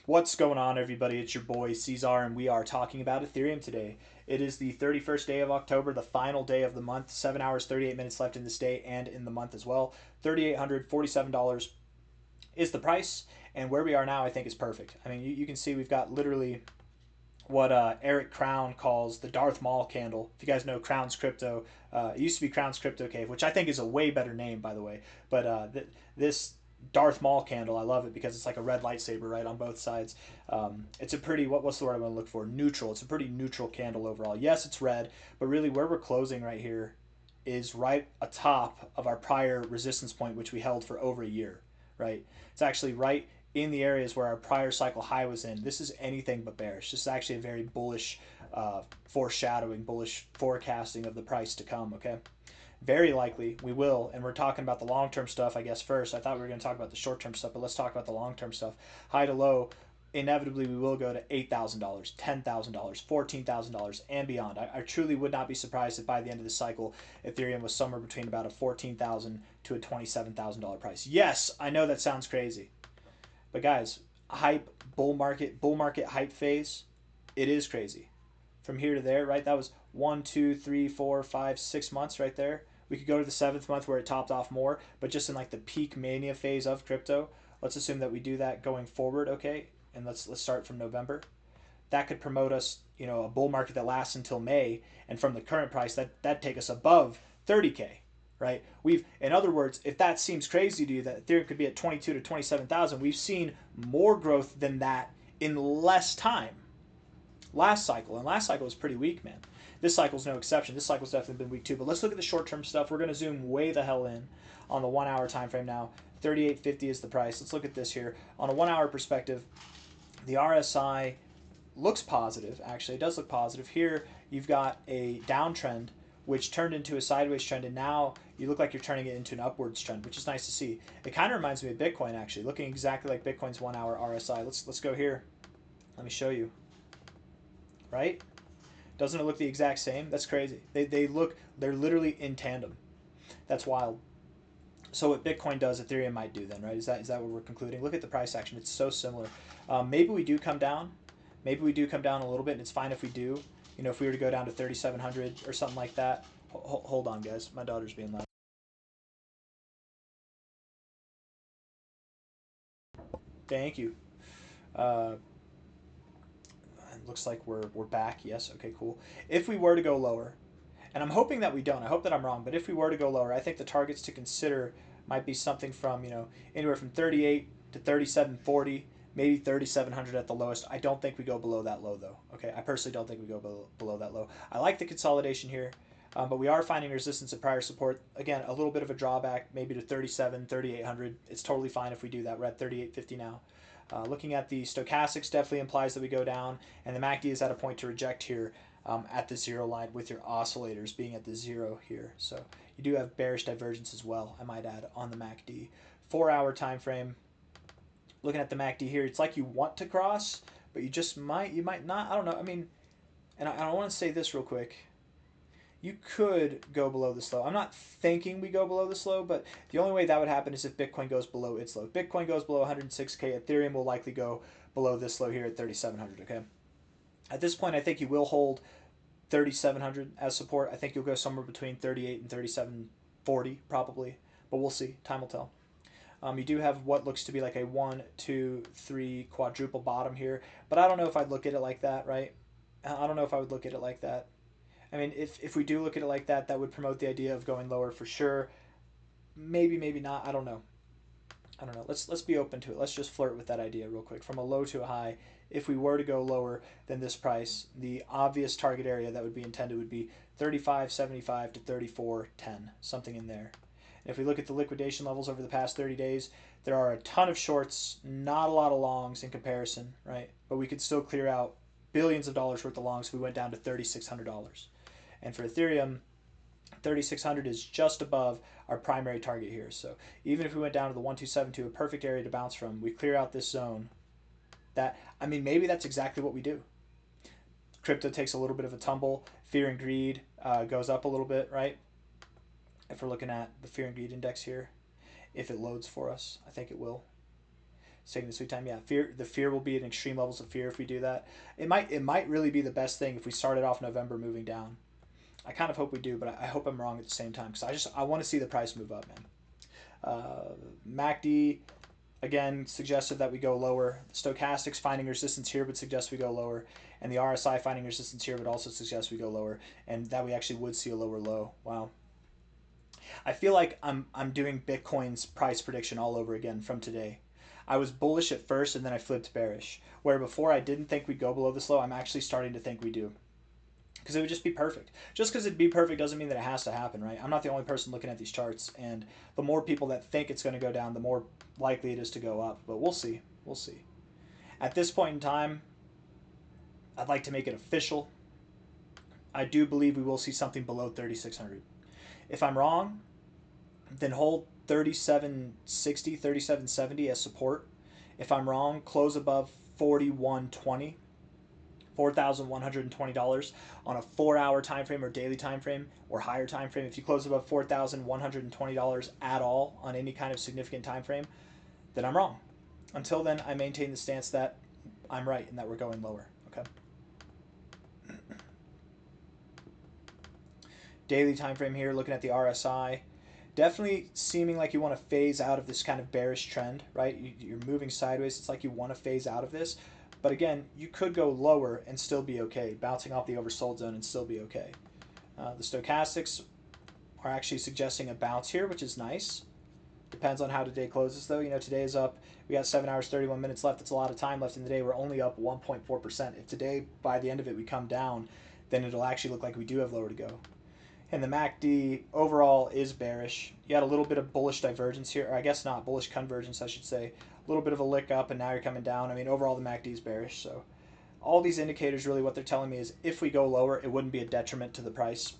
What's going on, everybody? It's your boy C-Zar, and we are talking about Ethereum today. It is the 31st day of October, the final day of the month. 7 hours, 38 minutes left in this day and in the month as well. $3,847 is the price, and where we are now, I think, is perfect. I mean, you can see we've got literally what Eric Crown calls the Darth Maul candle. If you guys know Crown's Crypto, it used to be Crown's Crypto Cave, which I think is a way better name, by the way. But this Darth Maul candle, I love it because it's like a red lightsaber, right, on both sides. It's a pretty, what's the word I'm going to look for? Neutral. It's a pretty neutral candle overall. Yes, it's red, but really where we're closing right here is right atop of our prior resistance point, which we held for over a year, right? It's actually right in the areas where our prior cycle high was in. This is anything but bearish. This is actually a very bullish foreshadowing, bullish forecasting of the price to come, okay? Very likely we will, and we're talking about the long-term stuff, I guess, first. I thought we were going to talk about the short-term stuff, but let's talk about the long-term stuff. High to low, inevitably we will go to $8,000, $10,000, $14,000, and beyond. I truly would not be surprised if by the end of the cycle, Ethereum was somewhere between about a $14,000 to a $27,000 price. Yes, I know that sounds crazy, but guys, hype, bull market hype phase, it is crazy. From here to there, right? That was 1, 2, 3, 4, 5, 6 months right there. We could go to the seventh month where it topped off more, but just in like the peak mania phase of crypto, let's assume that we do that going forward, okay? And let's start from November. That could promote us, a bull market that lasts until May, and from the current price, that take us above 30K, right? In other words, if that seems crazy to you that Ethereum could be at 22 to 27,000, we've seen more growth than that in less time. Last cycle, and last cycle was pretty weak, man. This cycle's no exception. This cycle's definitely been weak too. But let's look at the short-term stuff. We're going to zoom way the hell in on the 1 hour time frame now. 38.50 is the price. Let's look at this here on a 1 hour perspective. The RSI looks positive. Actually, it does look positive. Here you've got a downtrend which turned into a sideways trend, and now you look like you're turning it into an upwards trend, which is nice to see. It kind of reminds me of Bitcoin, actually, looking exactly like Bitcoin's 1 hour RSI. Let's go here. Let me show you. Right? Doesn't it look the exact same? That's crazy. They're literally in tandem. That's wild. So what Bitcoin does, Ethereum might do then, right? Is that what we're concluding? Look at the price action. It's so similar. Maybe we do come down. Maybe we do come down a little bit, and it's fine if we do. If we were to go down to 3,700 or something like that. Hold on, guys. My daughter's being loud. Thank you. Looks like we're back. Yes. Okay, cool. If we were to go lower, and I'm hoping that we don't. I hope that I'm wrong. But if we were to go lower, I think the targets to consider might be something from anywhere from 38 to 3740, maybe 3700 at the lowest. I don't think we go below that low though. Okay, I personally don't think we go below that low. I like the consolidation here, but we are finding resistance at prior support. Again, a little bit of a drawback, maybe to 37, 3800. It's totally fine if we do that. We're at 3850 now. Looking at the stochastics definitely implies that we go down, and the MACD is at a point to reject here at the zero line with your oscillators being at the zero here. So you do have bearish divergence as well, I might add, on the MACD. 4 hour time frame. Looking at the MACD here, it's like you want to cross, but you might not. I don't know. I mean, and I want to say this real quick. You could go below this low. I'm not thinking we go below this low, but the only way that would happen is if Bitcoin goes below its low. If Bitcoin goes below 106K, Ethereum will likely go below this low here at 3,700, okay? At this point, I think you will hold 3,700 as support. I think you'll go somewhere between 38 and 3740 probably, but we'll see. Time will tell. You do have what looks to be like a 1, 2, 3 quadruple bottom here, but I don't know if I'd look at it like that, right? I don't know if I would look at it like that. I mean, if we do look at it like that, that would promote the idea of going lower for sure. Maybe, maybe not. I don't know. I don't know. Let's be open to it. Let's just flirt with that idea real quick. From a low to a high, if we were to go lower than this price, the obvious target area that would be intended would be 35.75 to 34.10, something in there. And if we look at the liquidation levels over the past 30 days, there are a ton of shorts, not a lot of longs in comparison, right? But we could still clear out billions of dollars worth of longs if we went down to $3,600. And for Ethereum, 3,600 is just above our primary target here. So even if we went down to the 1,272, a perfect area to bounce from, we clear out this zone. Maybe that's exactly what we do. Crypto takes a little bit of a tumble. Fear and greed goes up a little bit, right? If we're looking at the fear and greed index here, if it loads for us, I think it will. It's taking the sweet time. Yeah, the fear will be at extreme levels of fear if we do that. It might really be the best thing if we started off November moving down. I kind of hope we do, but I hope I'm wrong at the same time because I want to see the price move up, man. MACD again suggested that we go lower. Stochastics finding resistance here would suggest we go lower, and the RSI finding resistance here would also suggest we go lower, and that we actually would see a lower low. Wow. I feel like I'm doing Bitcoin's price prediction all over again from today. I was bullish at first and then I flipped bearish. Where before I didn't think we'd go below this low, I'm actually starting to think we do. Because it would just be perfect. Just because it'd be perfect doesn't mean that it has to happen, right? I'm not the only person looking at these charts, and the more people that think it's going to go down, the more likely it is to go up. But we'll see. We'll see. At this point in time, I'd like to make it official. I do believe we will see something below 3,600. If I'm wrong, then hold 3760, 3770 as support. If I'm wrong, close above 4120, $4,120 on a 4-hour time frame or daily time frame or higher time frame. If you close above $4,120 at all on any kind of significant time frame, then I'm wrong. Until then, I maintain the stance that I'm right and that we're going lower. Okay. Daily time frame here, looking at the RSI. Definitely seeming like you want to phase out of this kind of bearish trend, right? You're moving sideways. It's like you want to phase out of this. But again, you could go lower and still be okay, bouncing off the oversold zone and still be okay. The stochastics are actually suggesting a bounce here, which is nice. Depends on how today closes, though. You know, today is up. We got 7 hours, 31 minutes left. It's a lot of time left in the day. We're only up 1.4%. If today, by the end of it, we come down, then it'll actually look like we do have lower to go. And the MACD overall is bearish. You had a little bit of bullish divergence here, or I guess not, bullish convergence, I should say. A little bit of a lick up, and now you're coming down. I mean, overall, the MACD is bearish. So all these indicators, really, what they're telling me is if we go lower, it wouldn't be a detriment to the price.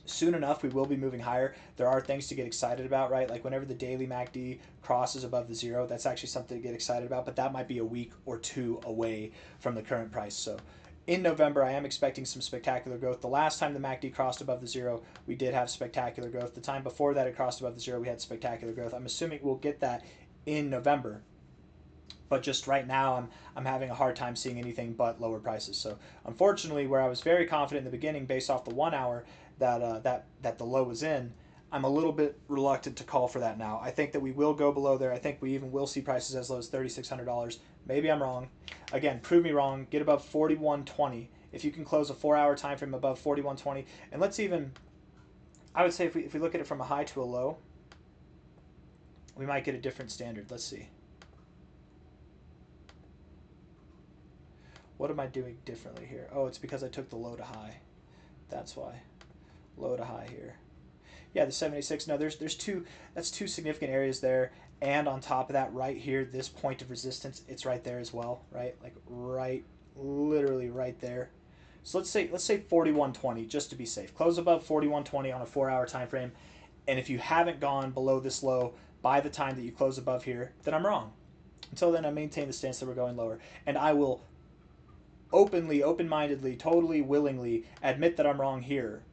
Soon enough, we will be moving higher. There are things to get excited about, right? Like whenever the daily MACD crosses above the zero, that's actually something to get excited about, but that might be a week or two away from the current price. So in November, I am expecting some spectacular growth. The last time the MACD crossed above the zero, we did have spectacular growth. The time before that it crossed above the zero, we had spectacular growth. I'm assuming we'll get that in November. But just right now, I'm having a hard time seeing anything but lower prices. So unfortunately, where I was very confident in the beginning, based off the 1 hour that the low was in, I'm a little bit reluctant to call for that now. I think that we will go below there. I think we even will see prices as low as $3,600. Maybe I'm wrong. Again, prove me wrong. Get above 4120. If you can close a 4-hour time frame above 4120, and let's even, I would say if we look at it from a high to a low, we might get a different standard. Let's see. What am I doing differently here? Oh, it's because I took the low to high. That's why. Low to high here. Yeah, the 76. No, there's two. That's two significant areas there, and on top of that, right here, this point of resistance, it's right there as well, right? Like right, literally right there. So let's say 4120 just to be safe. Close above 4120 on a 4-hour time frame, and if you haven't gone below this low by the time that you close above here, then I'm wrong. Until then, I maintain the stance that we're going lower, and I will openly, open-mindedly, totally willingly admit that I'm wrong here,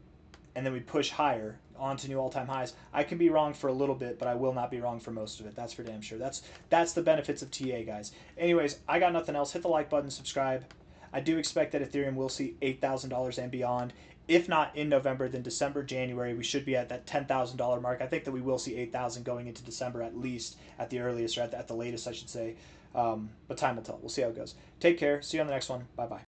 and then we push higher onto new all-time highs. I can be wrong for a little bit, but I will not be wrong for most of it. That's for damn sure. That's the benefits of TA, guys. Anyways, I got nothing else. Hit the like button, subscribe. I do expect that Ethereum will see $8,000 and beyond. If not in November, then December, January, we should be at that $10,000 mark. I think that we will see 8,000 going into December at least, at the earliest, or at the latest, I should say. But time will tell. We'll see how it goes. Take care. See you on the next one. Bye-bye.